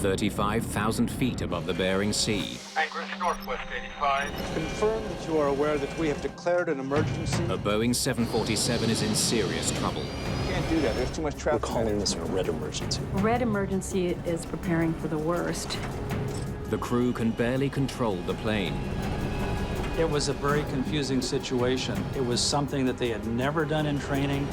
35,000 feet above the Bering Sea. Anchorage northwest 85. Confirm that you are aware that we have declared an emergency. A Boeing 747 is in serious trouble. Can't do that. There's too much traffic. We're calling this a red emergency. Red emergency is preparing for the worst. The crew can barely control the plane. It was a very confusing situation. It was something that they had never done in training.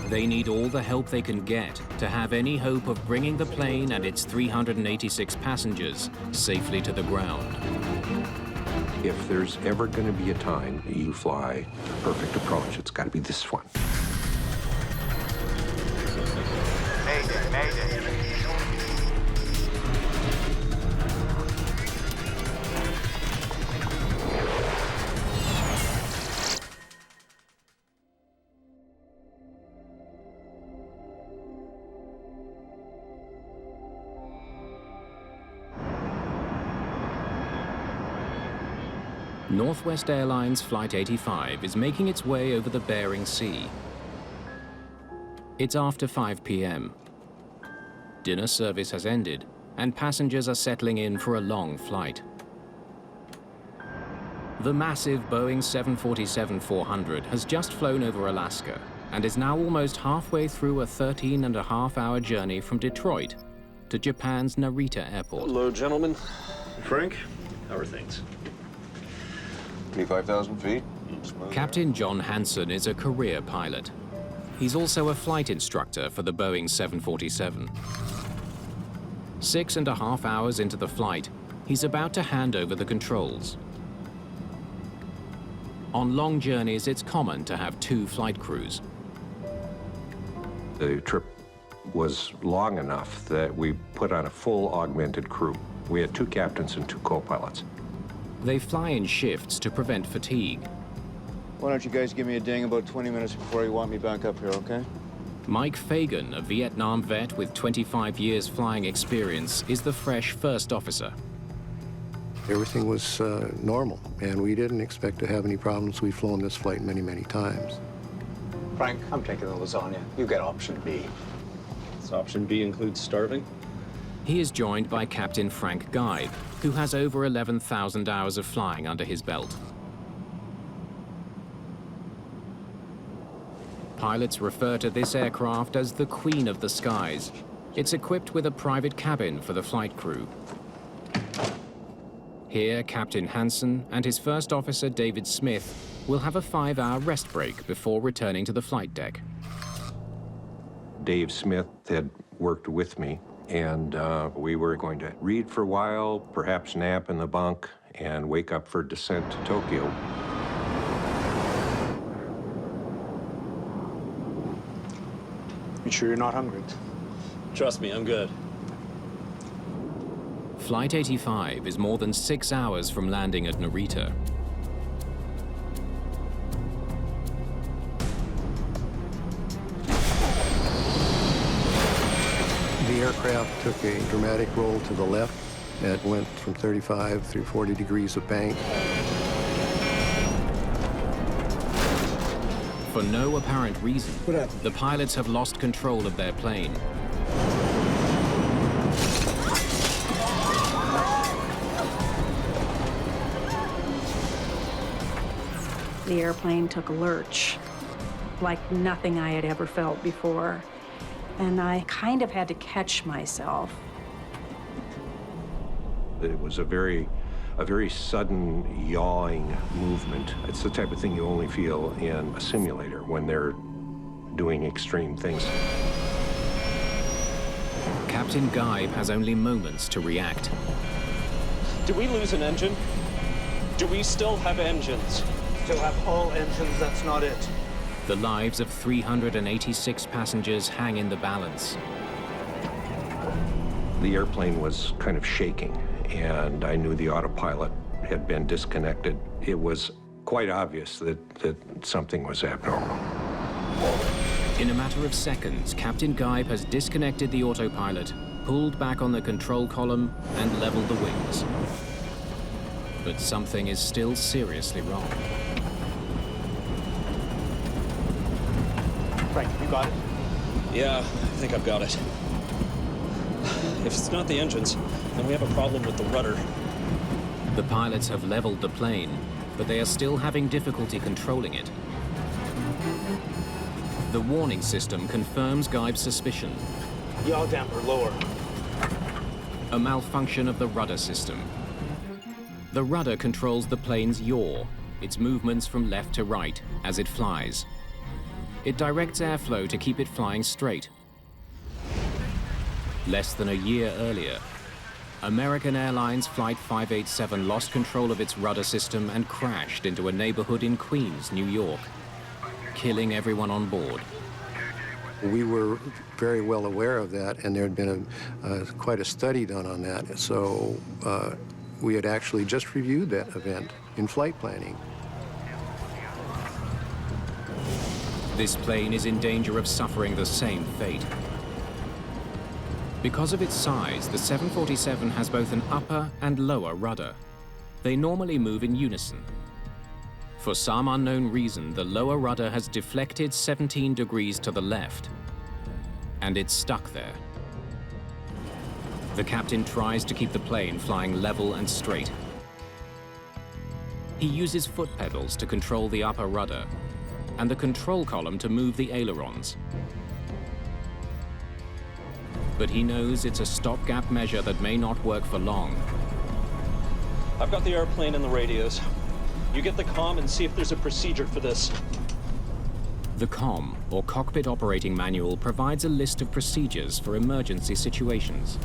They need all the help they can get to have any hope of bringing the plane and its 386 passengers safely to the ground. If there's ever going to be a time you fly the perfect approach, it's got to be this one. Mayday, Mayday. Northwest Airlines Flight 85 is making its way over the Bering Sea. It's after 5 p.m. Dinner service has ended, and passengers are settling in for a long flight. The massive Boeing 747-400 has just flown over Alaska and is now almost halfway through a 13-and-a-half-hour journey from Detroit to Japan's Narita Airport. Hello, gentlemen. Frank, how are things? 25,000 feet. Smooth. Captain John Hansen is a career pilot. He's also a flight instructor for the Boeing 747. 6.5 hours into the flight, he's about to hand over the controls. On long journeys, it's common to have 2 flight crews. The trip was long enough that we put on a full augmented crew. We had 2 captains and 2 co-pilots. They fly in shifts to prevent fatigue. Why don't you guys give me a ding about 20 minutes before you want me back up here, okay? Mike Fagan, a Vietnam vet with 25 years flying experience, is the fresh first officer. Everything was normal, and we didn't expect to have any problems. We've flown this flight many, many times. Frank, I'm taking the lasagna. You get option B. Does option B include starving? He is joined by Captain Frank Guide, who has over 11,000 hours of flying under his belt. Pilots refer to this aircraft as the Queen of the Skies. It's equipped with a private cabin for the flight crew. Here, Captain Hansen and his first officer, David Smith, will have a 5-hour rest break before returning to the flight deck. Dave Smith had worked with me, and we were going to read for a while, perhaps nap in the bunk, and wake up for descent to Tokyo. You sure you're not hungry? Trust me, I'm good. Flight 85 is more than 6 hours from landing at Narita. The aircraft took a dramatic roll to the left. It went from 35 through 40 degrees of bank. For no apparent reason, What happened? the pilots have lost control of their plane. The airplane took a lurch, like nothing I had ever felt before. And I kind of had to catch myself. It was a very sudden yawing movement. It's the type of thing you only feel in a simulator when they're doing extreme things. Captain Guide has only moments to react. Did we lose an engine? Do we still have engines? Still have all engines, that's not it. The lives of 386 passengers hang in the balance. The airplane was kind of shaking, and I knew the autopilot had been disconnected. It was quite obvious that something was abnormal. In a matter of seconds, Captain Guide has disconnected the autopilot, pulled back on the control column, and leveled the wings. But something is still seriously wrong. Frank, you got it? Yeah, I think I've got it. it's not the engines, then we have a problem with the rudder. The pilots have leveled the plane, but they are still having difficulty controlling it. The warning system confirms Geib's suspicion. Yaw damper lower. A malfunction of the rudder system. The rudder controls the plane's yaw, its movements from left to right as it flies. It directs airflow to keep it flying straight. Less than a year earlier, American Airlines Flight 587 lost control of its rudder system and crashed into a neighborhood in Queens, New York, killing everyone on board. We were very well aware of that, and there had been quite a study done on that. So we had actually just reviewed that event in flight planning. This plane is in danger of suffering the same fate. Because of its size, the 747 has both an upper and lower rudder. They normally move in unison. For some unknown reason, the lower rudder has deflected 17 degrees to the left, and it's stuck there. The captain tries to keep the plane flying level and straight. He uses foot pedals to control the upper rudder, and the control column to move the ailerons. But he knows it's a stopgap measure that may not work for long. I've got the airplane and the radios. You get the comm and see if there's a procedure for this. The COM, or Cockpit Operating Manual, provides a list of procedures for emergency situations.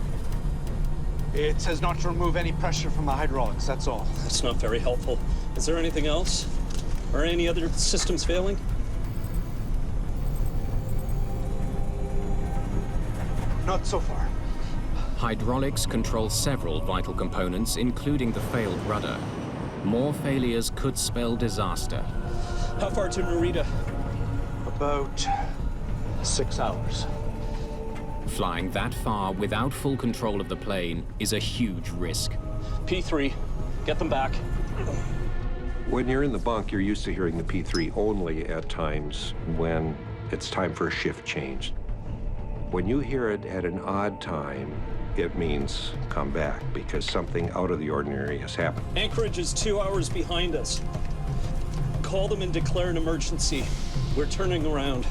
It says not to remove any pressure from the hydraulics, that's all. That's not very helpful. Is there anything else? Or any other systems failing? Not so far. Hydraulics control several vital components, including the failed rudder. More failures could spell disaster. How far to Narita? About 6 hours. Flying that far without full control of the plane is a huge risk. P3, get them back. When you're in the bunk, you're used to hearing the P3 only at times when it's time for a shift change. When you hear it at an odd time, it means come back, because something out of the ordinary has happened. Anchorage is 2 hours behind us. Call them and declare an emergency. We're turning around.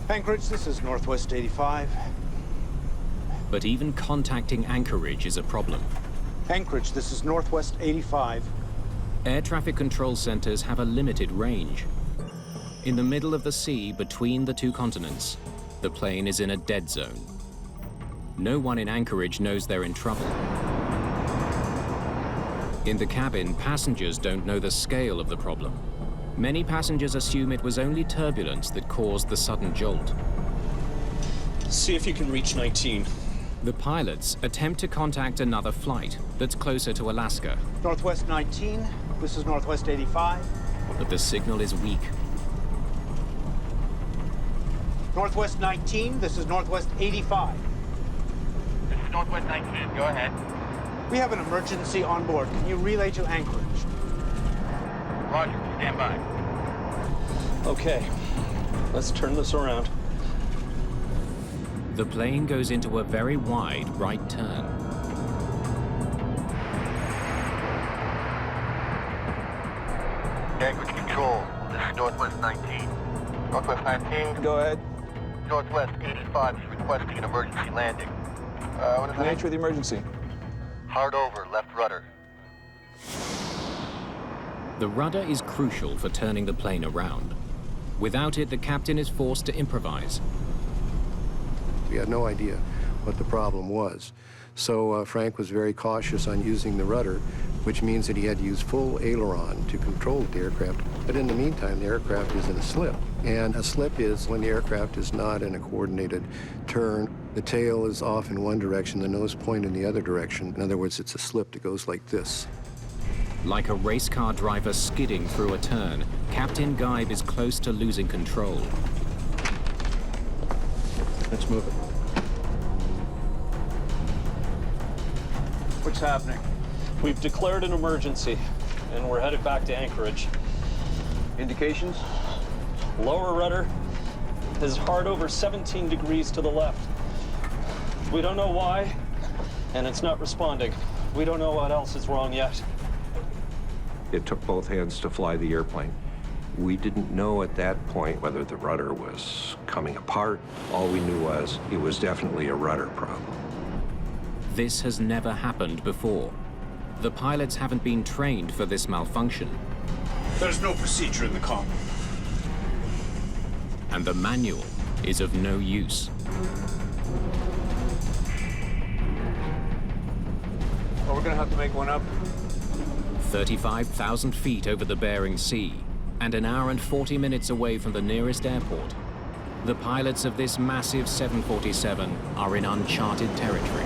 Anchorage, this is Northwest 85. But even contacting Anchorage is a problem. Anchorage, this is Northwest 85. Air traffic control centers have a limited range. In the middle of the sea between the two continents, the plane is in a dead zone. No one in Anchorage knows they're in trouble. In the cabin, passengers don't know the scale of the problem. Many passengers assume it was only turbulence that caused the sudden jolt. See if you can reach 19. The pilots attempt to contact another flight that's closer to Alaska. Northwest 19, this is Northwest 85. But the signal is weak. Northwest 19, this is Northwest 85. This is Northwest 19, go ahead. We have an emergency on board. Can you relay to Anchorage? Roger, stand by. Okay, let's turn this around. The plane goes into a very wide right turn. Anchorage Control, this is Northwest 19. Northwest 19? Go ahead. Northwest 85 is requesting an emergency landing. What is The the nature of the emergency. Hard over, left rudder. The rudder is crucial for turning the plane around. Without it, the captain is forced to improvise. We had no idea what the problem was. So Frank was very cautious on using the rudder, which means that he had to use full aileron to control the aircraft. But in the meantime, the aircraft is in a slip. And a slip is when the aircraft is not in a coordinated turn. The tail is off in one direction, the nose point in the other direction. In other words, it's a slip that goes like this. Like a race car driver skidding through a turn, Captain Geib is close to losing control. Let's move it. What's happening? We've declared an emergency, and we're headed back to Anchorage. Indications? Lower rudder is hard over 17 degrees to the left. We don't know why, and it's not responding. We don't know what else is wrong yet. It took both hands to fly the airplane. We didn't know at that point whether the rudder was coming apart. All we knew was it was definitely a rudder problem. This has never happened before. The pilots haven't been trained for this malfunction. There's no procedure in the cockpit. And the manual is of no use. Well, we're gonna have to make one up. 35,000 feet over the Bering Sea, and an hour and 40 minutes away from the nearest airport, the pilots of this massive 747 are in uncharted territory.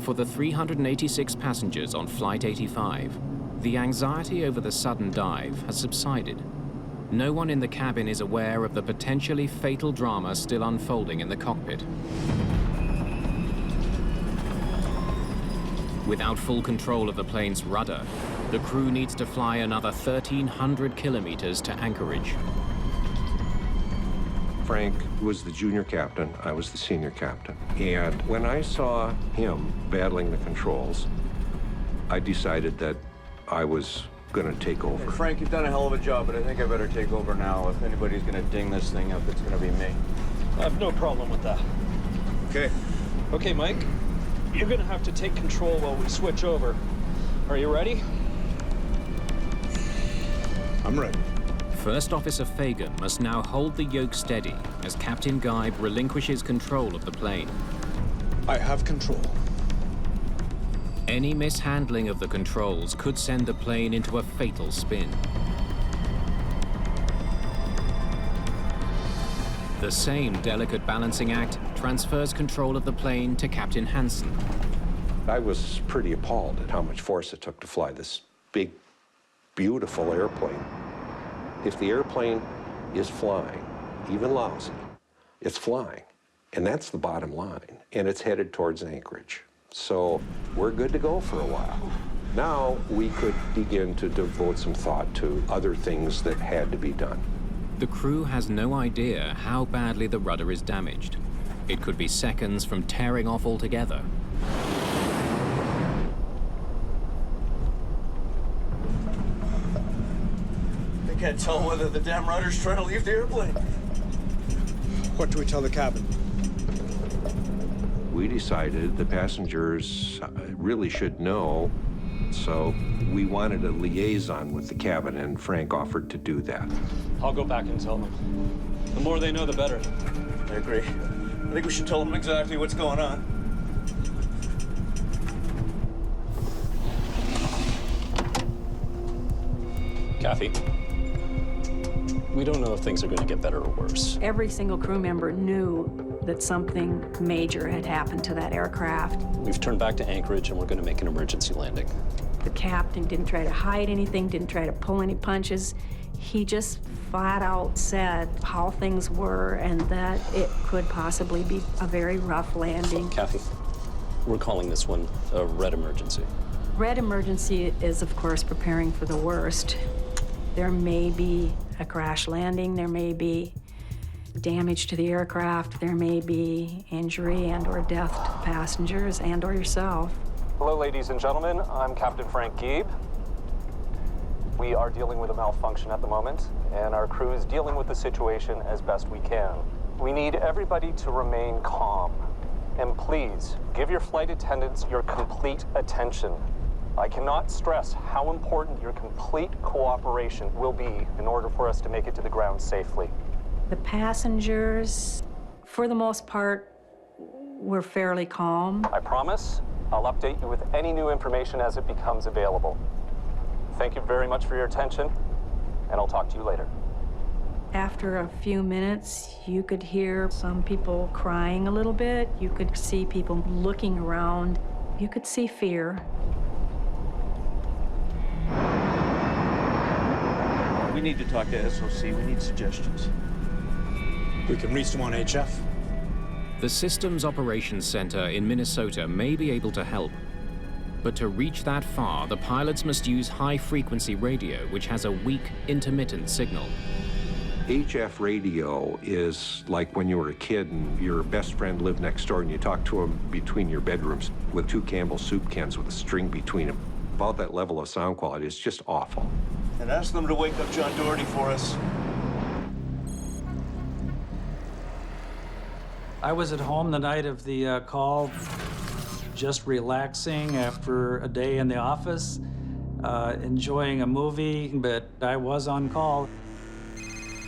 For the 386 passengers on Flight 85, the anxiety over the sudden dive has subsided. No one in the cabin is aware of the potentially fatal drama still unfolding in the cockpit. Without full control of the plane's rudder, the crew needs to fly another 1,300 kilometers to Anchorage. Frank was the junior captain, I was the senior captain. And when I saw him battling the controls, I decided that I was gonna take over. Hey, Frank, you've done a hell of a job, but I think I better take over now. If anybody's gonna ding this thing up, it's gonna be me. I have no problem with that. Okay. Okay, Mike, you're gonna have to take control while we switch over. Are you ready? I'm ready. First Officer Fagan must now hold the yoke steady as Captain Guy relinquishes control of the plane. I have control. Any mishandling of the controls could send the plane into a fatal spin. The same delicate balancing act transfers control of the plane to Captain Hansen. I was pretty appalled at how much force it took to fly this big, beautiful airplane. If the airplane is flying, even lousy, it's flying. And that's the bottom line. And it's headed towards Anchorage. So we're good to go for a while. Now we could begin to devote some thought to other things that had to be done. The crew has no idea how badly the rudder is damaged. It could be seconds from tearing off altogether. I can't tell whether the damn rudder's trying to leave the airplane. What do we tell the cabin? We decided the passengers really should know, so we wanted a liaison with the cabin, and Frank offered to do that. I'll go back and tell them. The more they know, the better. I agree. I think we should tell them exactly what's going on. Kathy, we don't know if things are going to get better or worse. Every single crew member knew that something major had happened to that aircraft. We've turned back to Anchorage, and we're going to make an emergency landing. The captain didn't try to hide anything, didn't try to pull any punches. He just flat out said how things were and that it could possibly be a very rough landing. Kathy, we're calling this one a red emergency. Red emergency is, of course, preparing for the worst. There may be a crash landing, there may be damage to the aircraft, there may be injury and or death to the passengers and or yourself. Hello, ladies and gentlemen. I'm Captain Frank Gieb. We are dealing with a malfunction at the moment, and our crew is dealing with the situation as best we can. We need everybody to remain calm. And please, give your flight attendants your complete attention. I cannot stress how important your complete cooperation will be in order for us to make it to the ground safely. The passengers, for the most part, were fairly calm. I promise I'll update you with any new information as it becomes available. Thank you very much for your attention, and I'll talk to you later. After a few minutes, you could hear some people crying a little bit. You could see people looking around. You could see fear. We need to talk to SOC. We need suggestions. We can reach them on HF. The Systems Operations Center in Minnesota may be able to help. But to reach that far, the pilots must use high-frequency radio, which has a weak, intermittent signal. HF radio is like when you were a kid and your best friend lived next door and you talked to him between your bedrooms with 2 Campbell soup cans with a string between them. About that level of sound quality, it's just awful. And ask them to wake up John Doherty for us. I was at home the night of the call, just relaxing after a day in the office, enjoying a movie, but I was on call.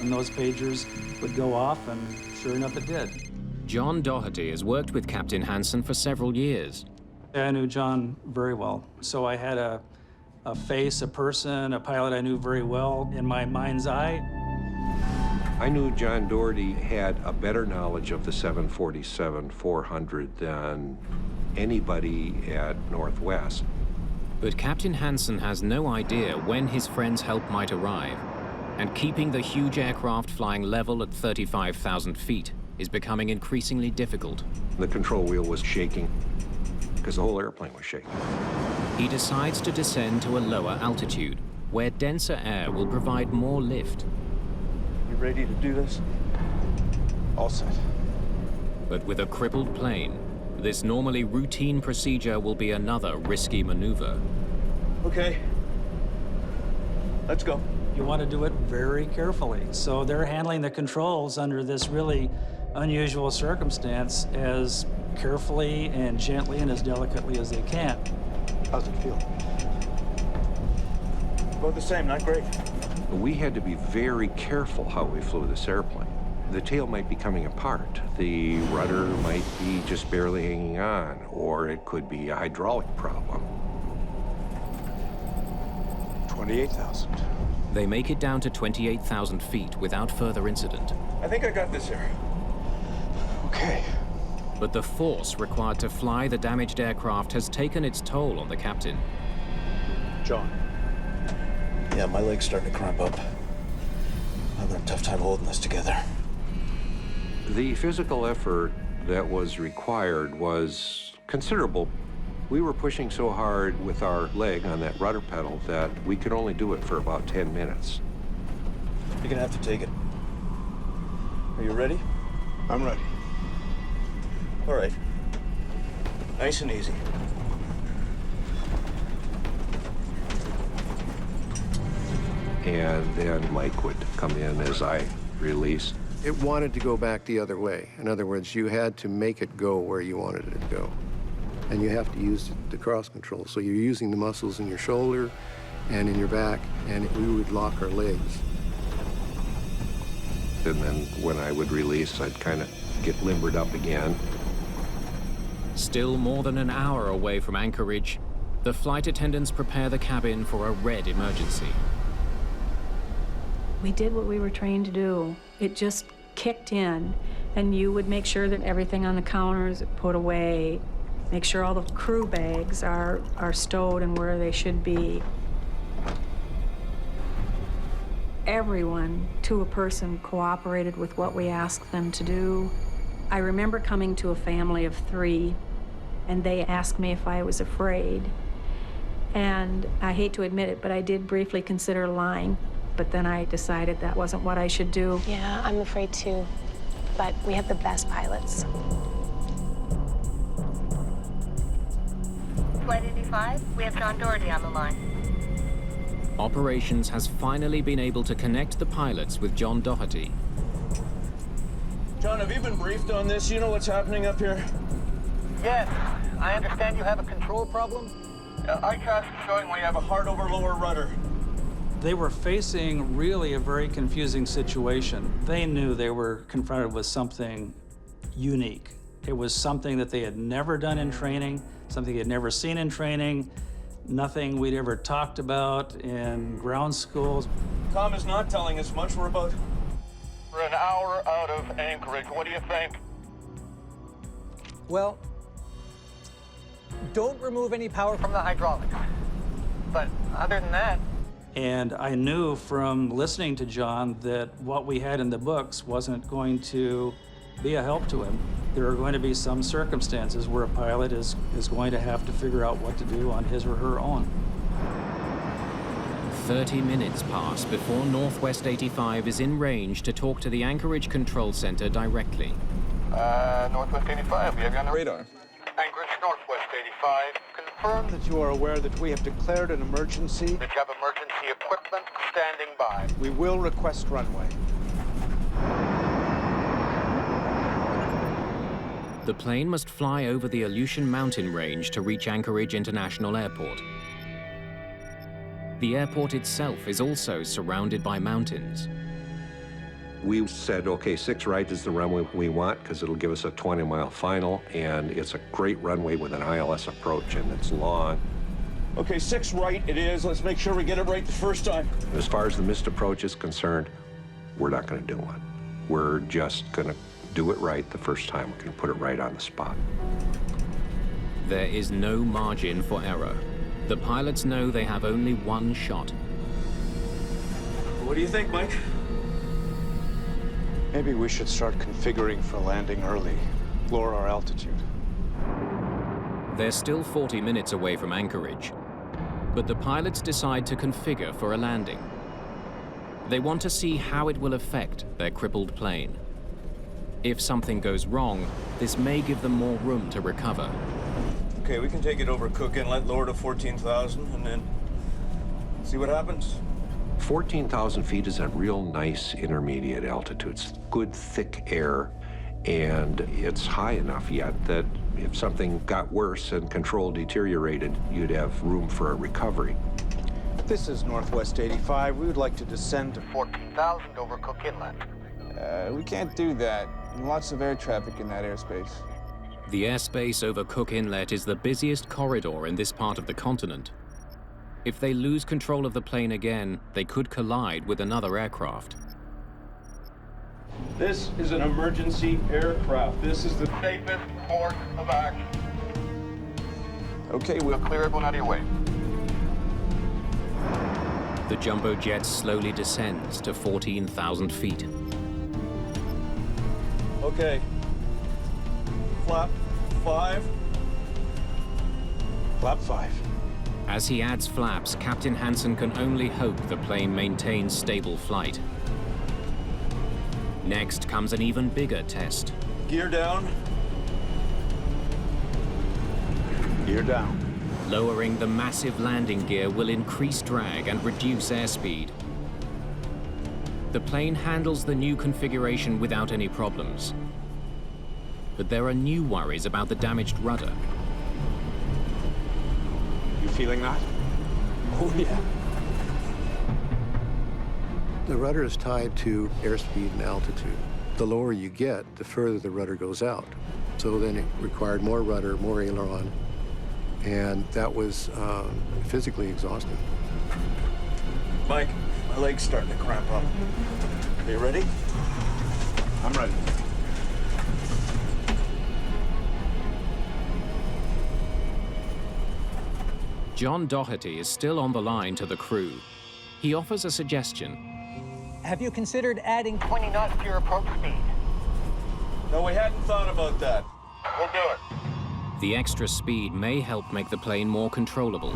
And those pagers would go off, and sure enough, it did. John Doherty has worked with Captain Hansen for several years. I knew John very well, so I had a face, a person, a pilot I knew very well in my mind's eye. I knew John Doherty had a better knowledge of the 747-400 than anybody at Northwest. But Captain Hansen has no idea when his friend's help might arrive. And keeping the huge aircraft flying level at 35,000 feet is becoming increasingly difficult. The control wheel was shaking because the whole airplane was shaking. He decides to descend to a lower altitude, where denser air will provide more lift. You ready to do this? All set. But with a crippled plane, this normally routine procedure will be another risky maneuver. Okay. Let's go. You want to do it very carefully. So they're handling the controls under this really unusual circumstance as carefully and gently and as delicately as they can. How's it feel? About the same, not great. We had to be very careful how we flew this airplane. The tail might be coming apart. The rudder might be just barely hanging on, or it could be a hydraulic problem. 28,000. They make it down to 28,000 feet without further incident. I think I got this here. Okay. But the force required to fly the damaged aircraft has taken its toll on the captain. John. Yeah, my leg's starting to cramp up. I'm having a tough time holding this together. The physical effort that was required was considerable. We were pushing so hard with our leg on that rudder pedal that we could only do it for about 10 minutes. You're gonna have to take it. Are you ready? I'm ready. All right. Nice and easy. And then Mike would come in as I released. It wanted to go back the other way. In other words, you had to make it go where you wanted it to go. And you have to use the cross control. So you're using the muscles in your shoulder and in your back, and we would lock our legs. And then when I would release, I'd kind of get limbered up again. Still more than an hour away from Anchorage, the flight attendants prepare the cabin for a red emergency. We did what we were trained to do. It just kicked in, and you would make sure that everything on the counters is put away, make sure all the crew bags are stowed and where they should be. Everyone, to a person, cooperated with what we asked them to do. I remember coming to a family of 3, and they asked me if I was afraid. And I hate to admit it, but I did briefly consider lying. But then I decided that wasn't what I should do. Yeah, I'm afraid too. But we have the best pilots. Flight 85, we have John Doherty on the line. Operations has finally been able to connect the pilots with John Doherty. John, have you been briefed on this? You know what's happening up here? Yes. I understand you have a control problem? ICAS is showing we have a hard over lower rudder. They were facing really a very confusing situation. They knew they were confronted with something unique. It was something that they had never done in training, something they had never seen in training, nothing we'd ever talked about in ground schools. Tom is not telling us much. We're an hour out of Anchorage. What do you think? Well, don't remove any power from the hydraulics. But other than that... And I knew from listening to John that what we had in the books wasn't going to be a help to him. There are going to be some circumstances where a pilot is going to have to figure out what to do on his or her own. 30 minutes pass before Northwest 85 is in range to talk to the Anchorage Control Center directly. Northwest 85, we have you on the Radar. Anchorage, Northwest 85. Confirm That you are aware that we have declared an emergency. that you have emergency equipment standing by. We will request runway. The plane must fly over the Aleutian mountain range to reach Anchorage International Airport. The airport itself is also surrounded by mountains. We said, okay, 6 right is the runway we want because it'll give us a 20-mile final, and it's a great runway with an ILS approach, and it's long. Okay, 6 right it is. Let's make sure we get it right the first time. As far as the missed approach is concerned, we're not going to do one. We're just going to do it right the first time. We're going to put it right on the spot. There is no margin for error. The pilots know they have only one shot. What do you think, Mike? Maybe we should start configuring for landing early. Lower our altitude. They're still 40 minutes away from Anchorage, but the pilots decide to configure for a landing. They want to see how it will affect their crippled plane. If something goes wrong, this may give them more room to recover. Okay, we can take it over Cook Inlet, lower to 14,000, and then see what happens. 14,000 feet is a real nice intermediate altitude. It's good, thick air, and it's high enough yet that if something got worse and control deteriorated, you'd have room for a recovery. This is Northwest 85. We would like to descend to 14,000 over Cook Inlet. We can't do that. Lots of air traffic in that airspace. The airspace over Cook Inlet is the busiest corridor in this part of the continent. If they lose control of the plane again, they could collide with another aircraft. This is an emergency aircraft. This is the Safest course of action. Okay, We'll clear everyone out of your way. The jumbo jet slowly descends to 14,000 feet. Okay. Flap 5. flap 5. As he adds flaps, Captain Hansen can only hope the plane maintains stable flight. Next comes an even bigger test. Gear down. Gear down. Lowering the massive landing gear will increase drag and reduce airspeed. The plane handles the new configuration without any problems. But there are new worries about the damaged rudder. You feeling that? Oh, yeah. The rudder is tied to airspeed and altitude. The lower you get, the further the rudder goes out. So then it required more rudder, more aileron, and that was physically exhausting. Mike, my leg's starting to cramp up. Are you ready? I'm ready. John Doherty is still on the line to the crew. He offers a suggestion. Have you considered adding 20 knots to your approach speed? No, we hadn't thought about that. We'll do it. The extra speed may help make the plane more controllable.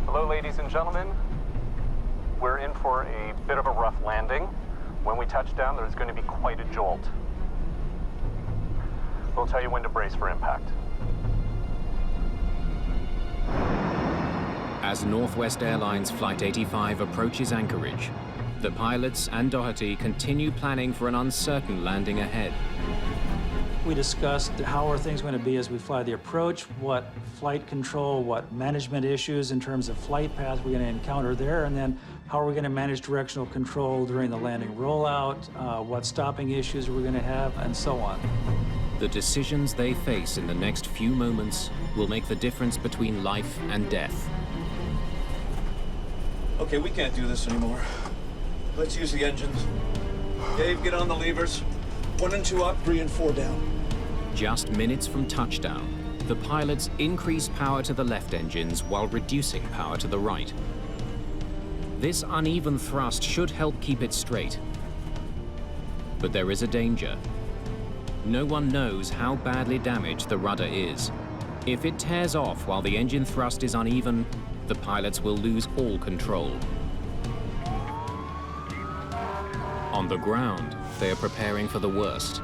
Hello, ladies and gentlemen. We're in for a bit of a rough landing. When we touch down, there's going to be quite a jolt. We'll tell you when to brace for impact. As Northwest Airlines Flight 85 approaches Anchorage, the pilots and Doherty continue planning for an uncertain landing ahead. We discussed how are things going to be as we fly the approach, what flight control, what management issues in terms of flight path we're going to encounter there, and then how are we going to manage directional control during the landing rollout, what stopping issues we're going to have, and so on. The decisions they face in the next few moments will make the difference between life and death. Okay, we can't do this anymore. Let's use the engines. Dave, get on the levers. 1 and 2 up, 3 and 4 down. Just minutes from touchdown, the pilots increase power to the left engines while reducing power to the right. This uneven thrust should help keep it straight. But there is a danger. No one knows how badly damaged the rudder is. If it tears off while the engine thrust is uneven, the pilots will lose all control. On the ground, they are preparing for the worst.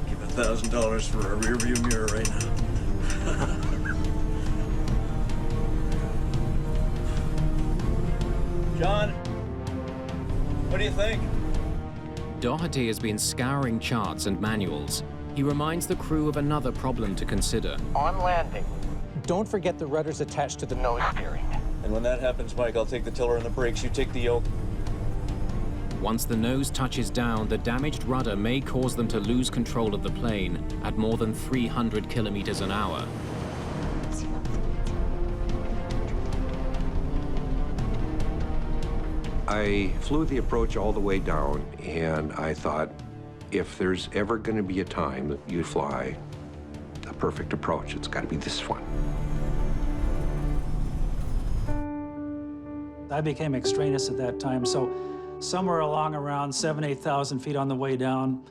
Give $1,000 for a rearview mirror right now. John, what do you think? Doherty has been scouring charts and manuals. He reminds the crew of another problem to consider. On landing, Don't forget the rudder's attached to the nose steering. And when that happens, Mike, I'll take the tiller and the brakes. You take the yoke. Once the nose touches down, the damaged rudder may cause them to lose control of the plane at more than 300 kilometers an hour. I flew the approach all the way down, and I thought, if there's ever going to be a time that you fly a perfect approach, it's got to be this one. I became extraneous at that time, so somewhere along around 7,000 to 8,000 feet on the way down,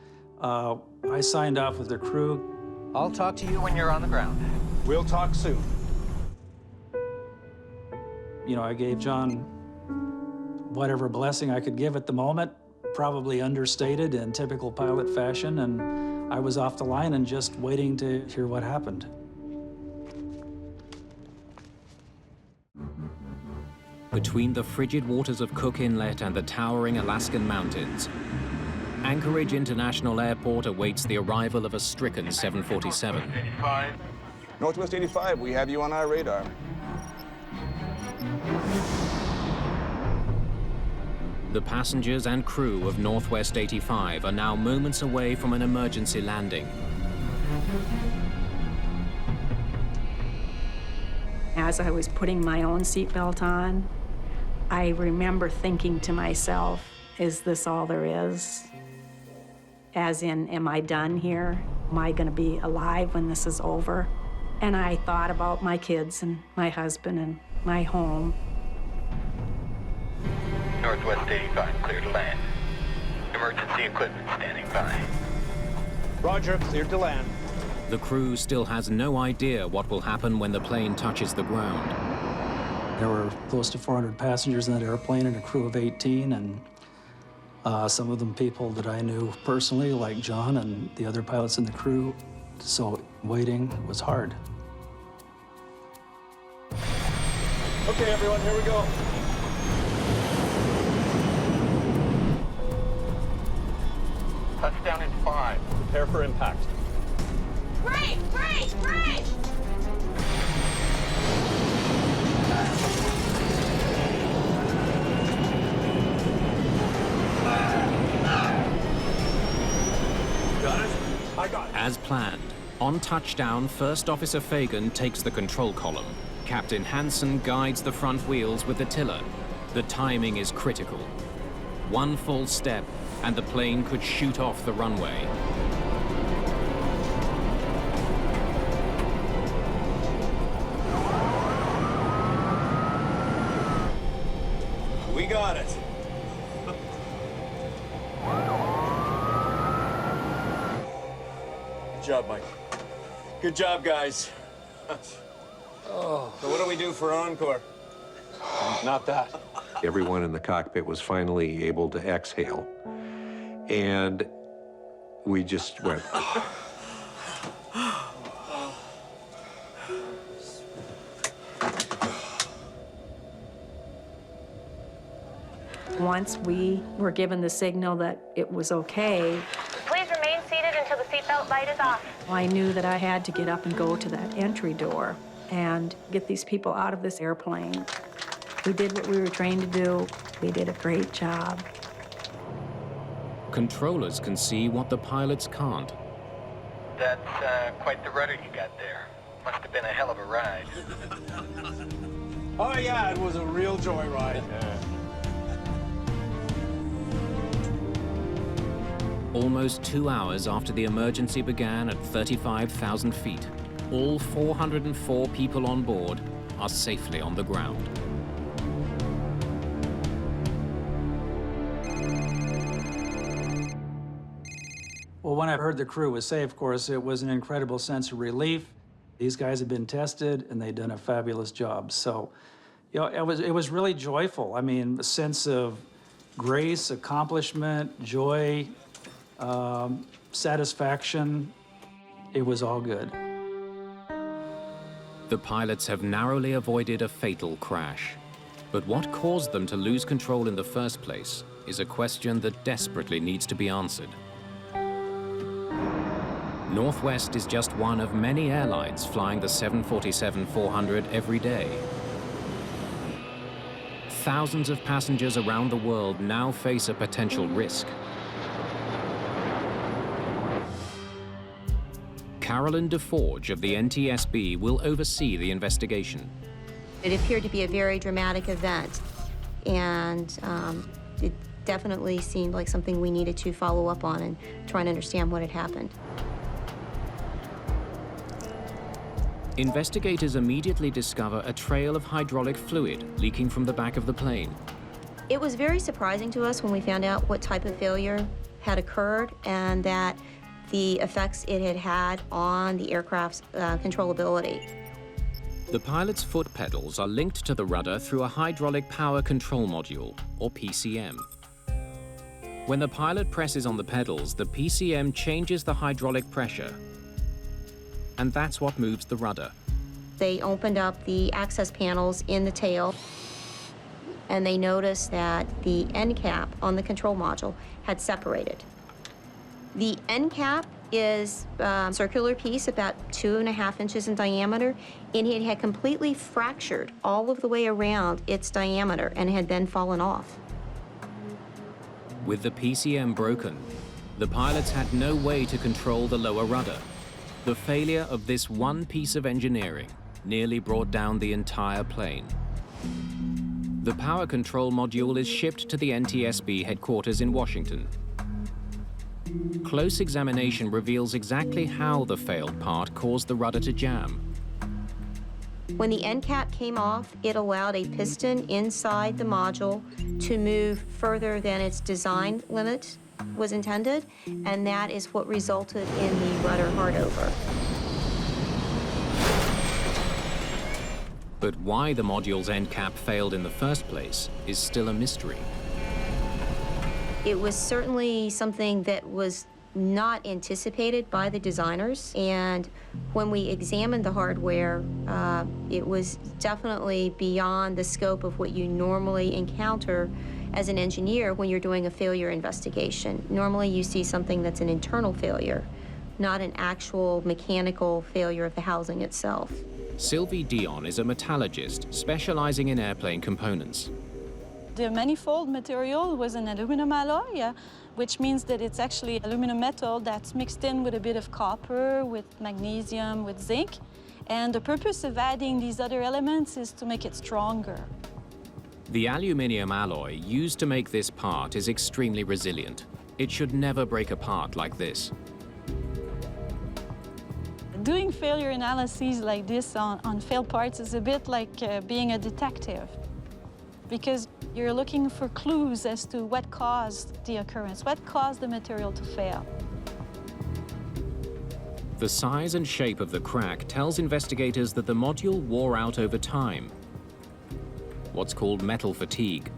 I signed off with the crew. I'll talk to you when you're on the ground. We'll talk soon. You know, I gave John whatever blessing I could give at the moment, probably understated in typical pilot fashion, and I was off the line and just waiting to hear what happened. Between the frigid waters of Cook Inlet and the towering Alaskan mountains, Anchorage International Airport awaits the arrival of a stricken 747. Northwest 85, we have you on our radar. The passengers and crew of Northwest 85 are now moments away from an emergency landing. As I was putting my own seatbelt on, I remember thinking to myself, is this all there is? As in, am I done here? Am I going to be alive when this is over? And I thought about my kids and my husband and my home. Northwest 85, clear to land. Emergency equipment standing by. Roger, cleared to land. The crew still has no idea what will happen when the plane touches the ground. There were close to 400 passengers in that airplane and a crew of 18, and some of them people that I knew personally, like John and the other pilots in the crew. So waiting was hard. Okay, everyone, here we go. Touchdown in 5. Prepare for impact. Brake! Brake! Brake! Got it? I got it. As planned, on touchdown, First Officer Fagan takes the control column. Captain Hansen guides the front wheels with the tiller. The timing is critical. One false step, and the plane could shoot off the runway. We got it. Good job, Mike. Good job, guys. So what do we do for encore? Not that. Everyone in the cockpit was finally able to exhale. And we just went, Once we were given the signal that it was okay, Please remain seated until the seatbelt light is off. I knew that I had to get up and go to that entry door and get these people out of this airplane. We did what we were trained to do. We did a great job. Controllers can see what the pilots can't. That's quite the rudder you got there. Must have been a hell of a ride. Oh yeah, it was a real joyride. Almost 2 hours after the emergency began at 35,000 feet, all 404 people on board are safely on the ground. Well, when I heard the crew was safe, of course, it was an incredible sense of relief. These guys had been tested, and they'd done a fabulous job. So, you know, it was really joyful. I mean, a sense of grace, accomplishment, joy, satisfaction. It was all good. The pilots have narrowly avoided a fatal crash. But what caused them to lose control in the first place is a question that desperately needs to be answered. Northwest is just one of many airlines flying the 747-400 every day. Thousands of passengers around the world now face a potential risk. Carolyn DeForge of the NTSB will oversee the investigation. It appeared to be a very dramatic event, and it definitely seemed like something we needed to follow up on and try and understand what had happened. Investigators immediately discover a trail of hydraulic fluid leaking from the back of the plane. It was very surprising to us when we found out what type of failure had occurred and that the effects it had had on the aircraft's controllability. The pilot's foot pedals are linked to the rudder through a hydraulic power control module, or PCM. When the pilot presses on the pedals, the PCM changes the hydraulic pressure, and that's what moves the rudder. They opened up the access panels in the tail, and they noticed that the end cap on the control module had separated. The end cap is a circular piece about 2.5 inches in diameter, and it had completely fractured all of the way around its diameter and had then fallen off. With the PCM broken, the pilots had no way to control the lower rudder. The failure of this one piece of engineering nearly brought down the entire plane. The power control module is shipped to the NTSB headquarters in Washington. Close examination reveals exactly how the failed part caused the rudder to jam. When the end cap came off, it allowed a piston inside the module to move further than its design limit was intended, and that is what resulted in the rudder hardover. But why the module's end cap failed in the first place is still a mystery. It was certainly something that was not anticipated by the designers, and when we examined the hardware, it was definitely beyond the scope of what you normally encounter as an engineer when you're doing a failure investigation. Normally you see something that's an internal failure, not an actual mechanical failure of the housing itself. Sylvie Dion is a metallurgist specializing in airplane components. The manifold material was an aluminum alloy, which means that it's actually aluminum metal that's mixed in with a bit of copper, with magnesium, with zinc. And the purpose of adding these other elements is to make it stronger. The aluminium alloy used to make this part is extremely resilient. It should never break apart like this. Doing failure analyses like this on failed parts is a bit like being a detective, because you're looking for clues as to what caused the occurrence, what caused the material to fail. The size and shape of the crack tells investigators that the module wore out over time, what's called metal fatigue.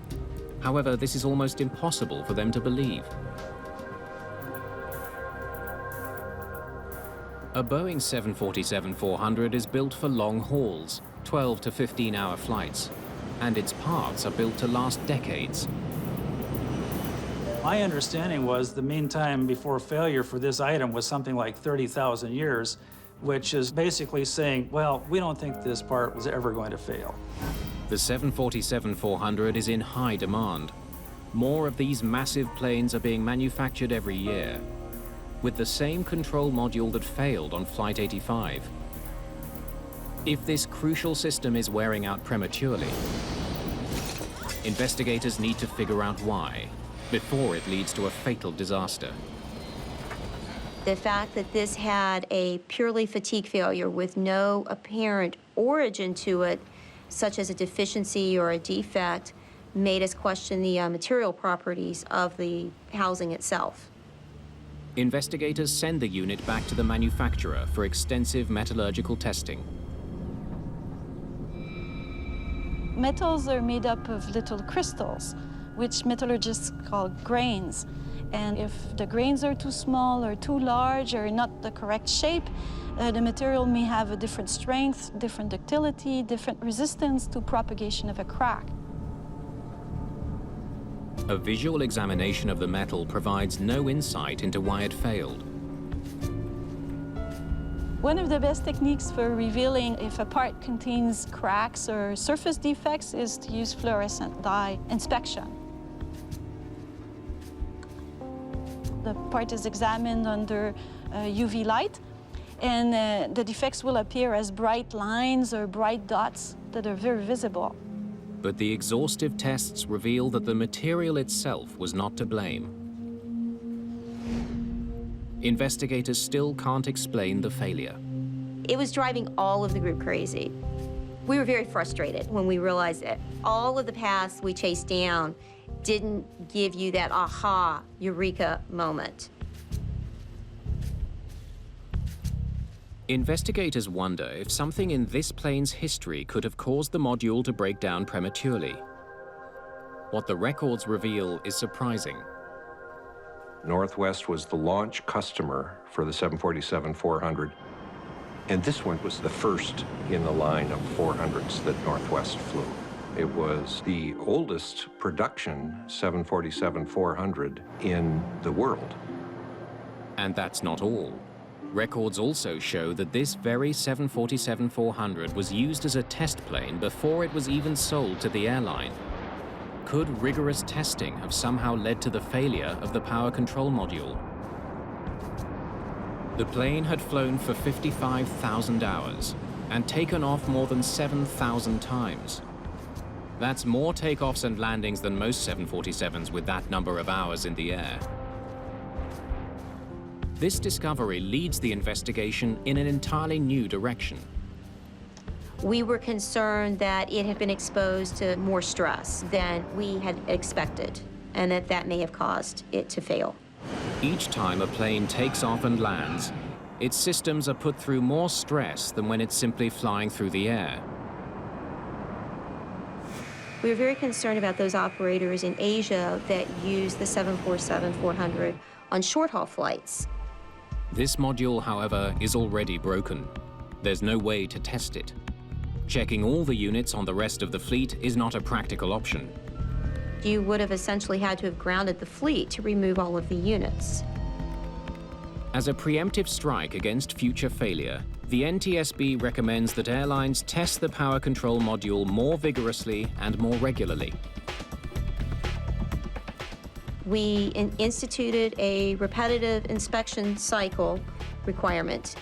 However, this is almost impossible for them to believe. A Boeing 747-400 is built for long hauls, 12 to 15-hour flights, and its parts are built to last decades. My understanding was the mean time before failure for this item was something like 30,000 years, which is basically saying, well, we don't think this part was ever going to fail. The 747-400 is in high demand. More of these massive planes are being manufactured every year, with the same control module that failed on Flight 85. If this crucial system is wearing out prematurely, investigators need to figure out why, before it leads to a fatal disaster. The fact that this had a purely fatigue failure with no apparent origin to it such as a deficiency or a defect, made us question the material properties of the housing itself. Investigators send the unit back to the manufacturer for extensive metallurgical testing. Metals are made up of little crystals, which metallurgists call grains. And if the grains are too small or too large or not the correct shape, the material may have a different strength, different ductility, different resistance to propagation of a crack. A visual examination of the metal provides no insight into why it failed. One of the best techniques for revealing if a part contains cracks or surface defects is to use fluorescent dye inspection. The part is examined under UV light, and the defects will appear as bright lines or bright dots that are very visible. But the exhaustive tests reveal that the material itself was not to blame. Investigators still can't explain the failure. It was driving all of the group crazy. We were very frustrated when we realized that all of the paths we chased down didn't give you that aha, eureka moment. Investigators wonder if something in this plane's history could have caused the module to break down prematurely. What the records reveal is surprising. Northwest was the launch customer for the 747-400, and this one was the first in the line of 400s that Northwest flew. It was the oldest production 747-400 in the world. And that's not all. Records also show that this very 747-400 was used as a test plane before it was even sold to the airline. Could rigorous testing have somehow led to the failure of the power control module? The plane had flown for 55,000 hours and taken off more than 7,000 times. That's more takeoffs and landings than most 747s with that number of hours in the air. This discovery leads the investigation in an entirely new direction. We were concerned that it had been exposed to more stress than we had expected, and that may have caused it to fail. Each time a plane takes off and lands, its systems are put through more stress than when it's simply flying through the air. We were very concerned about those operators in Asia that use the 747-400 on short-haul flights. This module, however, is already broken. There's no way to test it. Checking all the units on the rest of the fleet is not a practical option. You would have essentially had to have grounded the fleet to remove all of the units. As a preemptive strike against future failure, the NTSB recommends that airlines test the power control module more vigorously and more regularly. We instituted a repetitive inspection cycle requirement.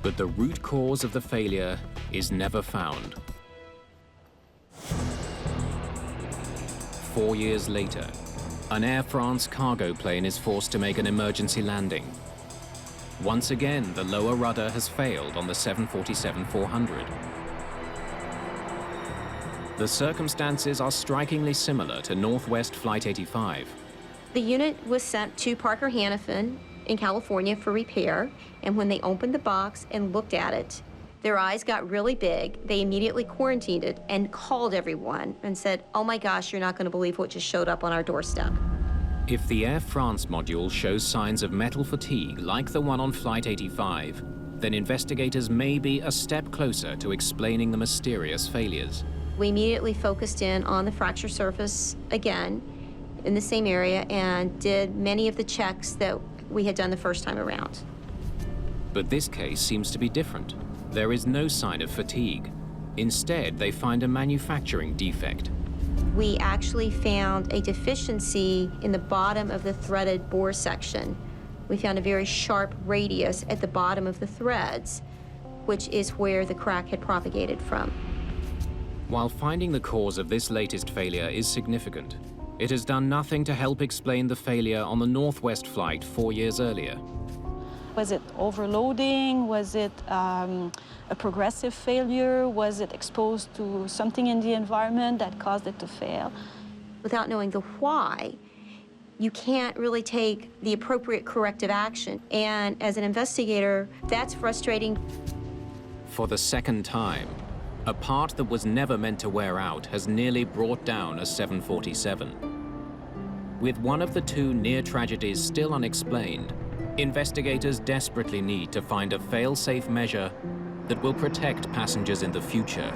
But the root cause of the failure is never found. 4 years later, an Air France cargo plane is forced to make an emergency landing. Once again, the lower rudder has failed on the 747-400. The circumstances are strikingly similar to Northwest Flight 85. The unit was sent to Parker Hannifin in California for repair, and when they opened the box and looked at it, their eyes got really big. They immediately quarantined it and called everyone and said, "Oh my gosh, you're not going to believe what just showed up on our doorstep." If the Air France module shows signs of metal fatigue like the one on Flight 85, then investigators may be a step closer to explaining the mysterious failures. We immediately focused in on the fracture surface again in the same area and did many of the checks that we had done the first time around. But this case seems to be different. There is no sign of fatigue. Instead, they find a manufacturing defect. We actually found a deficiency in the bottom of the threaded bore section. We found a very sharp radius at the bottom of the threads, which is where the crack had propagated from. While finding the cause of this latest failure is significant, it has done nothing to help explain the failure on the Northwest flight 4 years earlier. Was it overloading? Was it a progressive failure? Was it exposed to something in the environment that caused it to fail? Without knowing the why, you can't really take the appropriate corrective action. And as an investigator, that's frustrating. For the second time, a part that was never meant to wear out has nearly brought down a 747. With one of the two near tragedies still unexplained, investigators desperately need to find a fail-safe measure that will protect passengers in the future.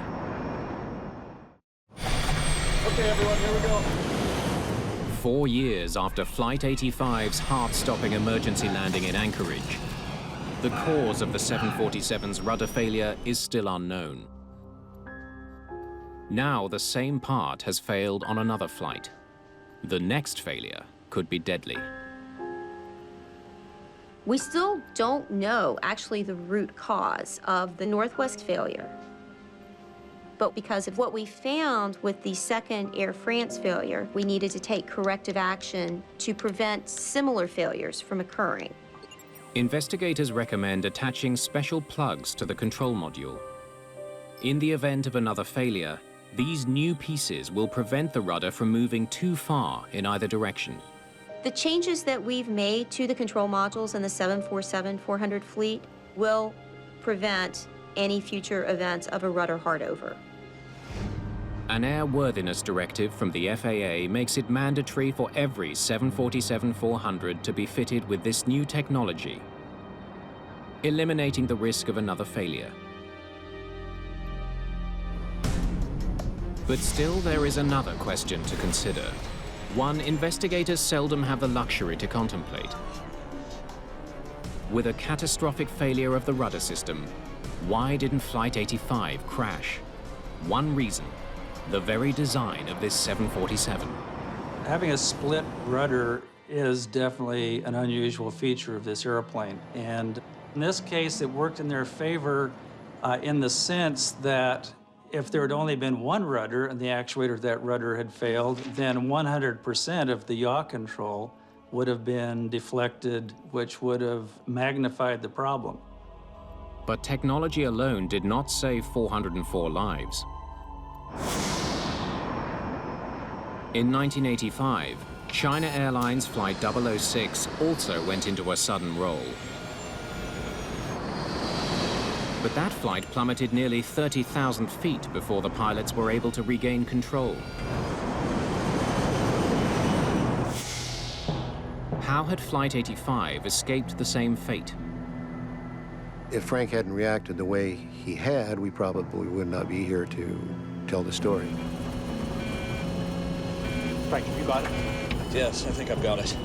Okay, everyone, here we go. 4 years after Flight 85's heart-stopping emergency landing in Anchorage, the cause of the 747's rudder failure is still unknown. Now the same part has failed on another flight. The next failure could be deadly. We still don't know actually the root cause of the Northwest failure. But because of what we found with the second Air France failure, we needed to take corrective action to prevent similar failures from occurring. Investigators recommend attaching special plugs to the control module. In the event of another failure, these new pieces will prevent the rudder from moving too far in either direction. The changes that we've made to the control modules in the 747-400 fleet will prevent any future events of a rudder hardover. An airworthiness directive from the FAA makes it mandatory for every 747-400 to be fitted with this new technology, eliminating the risk of another failure. But still, there is another question to consider. One investigators seldom have the luxury to contemplate. With a catastrophic failure of the rudder system, why didn't Flight 85 crash? One reason, the very design of this 747. Having a split rudder is definitely an unusual feature of this airplane. And in this case, it worked in their favor in the sense that if there had only been one rudder and the actuator of that rudder had failed, then 100% of the yaw control would have been deflected, which would have magnified the problem. But technology alone did not save 404 lives. In 1985, China Airlines Flight 006 also went into a sudden roll. But that flight plummeted nearly 30,000 feet before the pilots were able to regain control. How had Flight 85 escaped the same fate? If Frank hadn't reacted the way he had, we probably would not be here to tell the story. Frank, have you got it? Yes, I think I've got it.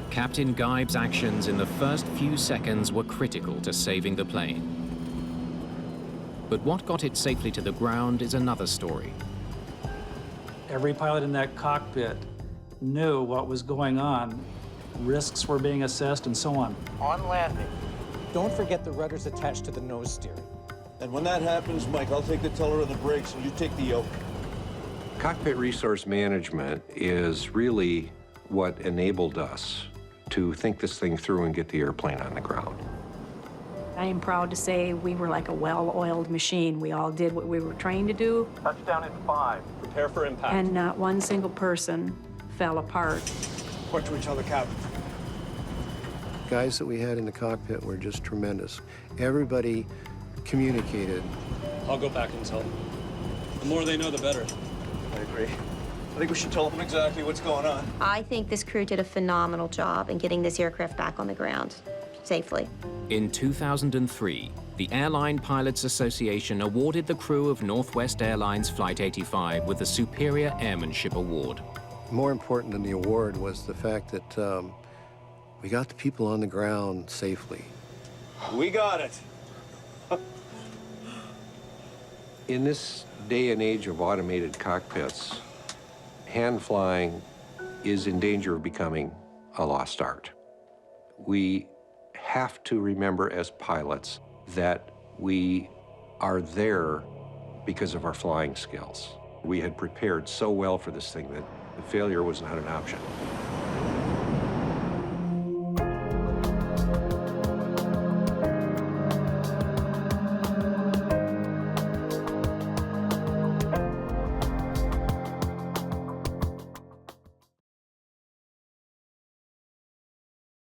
Captain Geib's actions in the first few seconds were critical to saving the plane. But what got it safely to the ground is another story. Every pilot in that cockpit knew what was going on. Risks were being assessed and so on. On landing. Don't forget the rudders attached to the nose steering. And when that happens, Mike, I'll take the tiller of the brakes and you take the yoke. Cockpit resource management is really what enabled us to think this thing through and get the airplane on the ground. I am proud to say we were like a well-oiled machine. We all did what we were trained to do. Touchdown in 5. Prepare for impact. And not one single person fell apart. Report to each other, Captain. Guys that we had in the cockpit were just tremendous. Everybody communicated. I'll go back and tell them. The more they know, the better. I agree. I think we should tell them exactly what's going on. I think this crew did a phenomenal job in getting this aircraft back on the ground safely. In 2003, the Airline Pilots Association awarded the crew of Northwest Airlines Flight 85 with the Superior Airmanship Award. More important than the award was the fact that we got the people on the ground safely. We got it. In this day and age of automated cockpits, hand flying is in danger of becoming a lost art. We have to remember as pilots that we are there because of our flying skills. We had prepared so well for this thing that the failure was not an option.